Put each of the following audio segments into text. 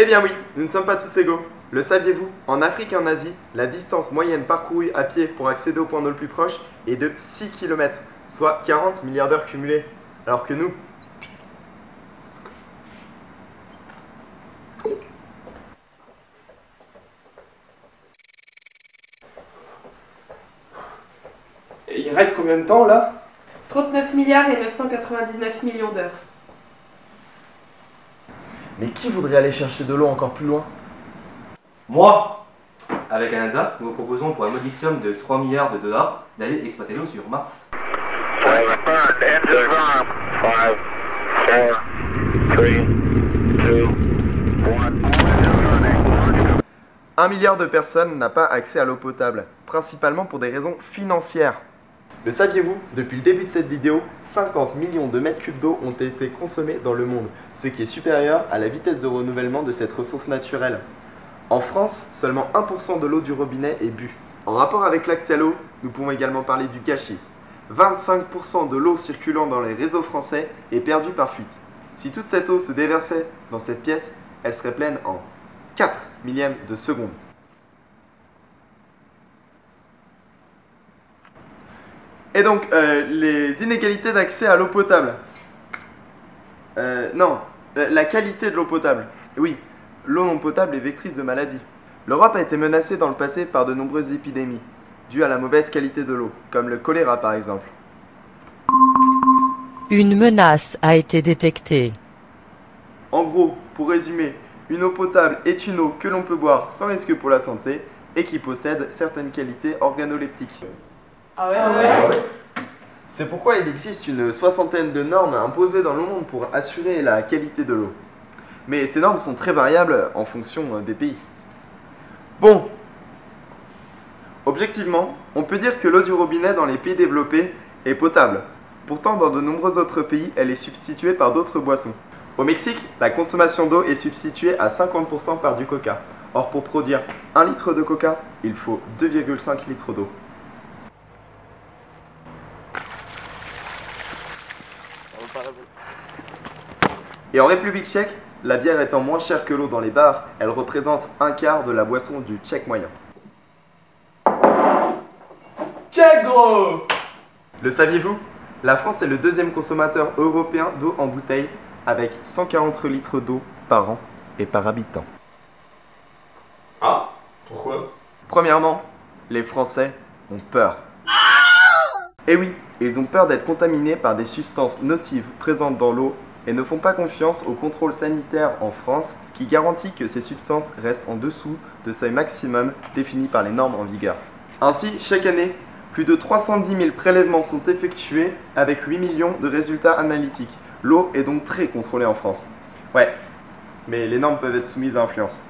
Eh bien oui, nous ne sommes pas tous égaux. Le saviez-vous? En Afrique et en Asie, la distance moyenne parcourue à pied pour accéder au point d'eau le plus proche est de 6 km, soit 40 milliards d'heures cumulées. Alors que nous... Et il reste combien de temps là? 39 milliards et 999 millions d'heures. Mais qui voudrait aller chercher de l'eau encore plus loin? Moi, avec la NASA, nous vous proposons pour une modique somme de 3 milliards de dollars d'aller exploiter l'eau sur Mars. 1 milliard de personnes n'a pas accès à l'eau potable, principalement pour des raisons financières. Le saviez-vous? Depuis le début de cette vidéo, 50 millions de mètres cubes d'eau ont été consommés dans le monde, ce qui est supérieur à la vitesse de renouvellement de cette ressource naturelle. En France, seulement 1% de l'eau du robinet est bue. En rapport avec l'accès à l'eau, nous pouvons également parler du gâchis. 25% de l'eau circulant dans les réseaux français est perdue par fuite. Si toute cette eau se déversait dans cette pièce, elle serait pleine en 4 millièmes de seconde. Et donc, les inégalités d'accès à l'eau potable. Non, la qualité de l'eau potable. Oui, l'eau non potable est vectrice de maladies. L'Europe a été menacée dans le passé par de nombreuses épidémies, dues à la mauvaise qualité de l'eau, comme le choléra par exemple. Une menace a été détectée. En gros, pour résumer, une eau potable est une eau que l'on peut boire sans risque pour la santé et qui possède certaines qualités organoleptiques. Ah ouais. C'est pourquoi il existe une soixantaine de normes imposées dans le monde pour assurer la qualité de l'eau. Mais ces normes sont très variables en fonction des pays. Bon, objectivement, on peut dire que l'eau du robinet dans les pays développés est potable. Pourtant, dans de nombreux autres pays, elle est substituée par d'autres boissons. Au Mexique, la consommation d'eau est substituée à 50% par du coca. Or, pour produire 1 litre de coca, il faut 2,5 litres d'eau. Et en République tchèque, la bière étant moins chère que l'eau dans les bars, elle représente un quart de la boisson du tchèque moyen. Tchèque gros! Le saviez-vous? La France est le deuxième consommateur européen d'eau en bouteille, avec 140 litres d'eau par an et par habitant. Ah, pourquoi? Premièrement, les Français ont peur. Et oui, ils ont peur d'être contaminés par des substances nocives présentes dans l'eau et ne font pas confiance au contrôle sanitaire en France qui garantit que ces substances restent en dessous de seuil maximum défini par les normes en vigueur. Ainsi, chaque année, plus de 310 000 prélèvements sont effectués avec 8 millions de résultats analytiques. L'eau est donc très contrôlée en France. Ouais, mais les normes peuvent être soumises à influence.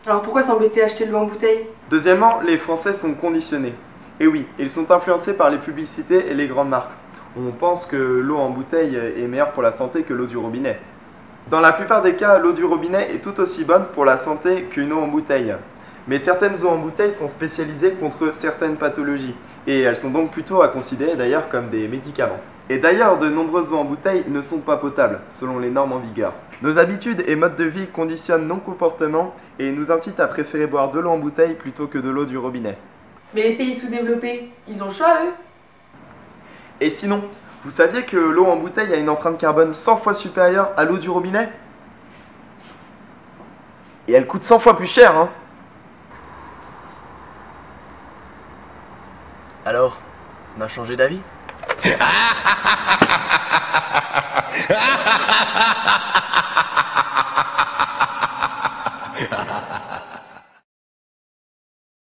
Alors pourquoi s'embêter à acheter de l'eau en bouteille? Deuxièmement, les Français sont conditionnés. Et oui, ils sont influencés par les publicités et les grandes marques. On pense que l'eau en bouteille est meilleure pour la santé que l'eau du robinet. Dans la plupart des cas, l'eau du robinet est tout aussi bonne pour la santé qu'une eau en bouteille. Mais certaines eaux en bouteille sont spécialisées contre certaines pathologies, et elles sont donc plutôt à considérer d'ailleurs comme des médicaments. Et d'ailleurs, de nombreuses eaux en bouteille ne sont pas potables, selon les normes en vigueur. Nos habitudes et modes de vie conditionnent nos comportements et nous incitent à préférer boire de l'eau en bouteille plutôt que de l'eau du robinet. Mais les pays sous-développés, ils ont le choix eux? Et sinon, vous saviez que l'eau en bouteille a une empreinte carbone 100 fois supérieure à l'eau du robinet? Et elle coûte 100 fois plus cher, hein? Alors, on a changé d'avis?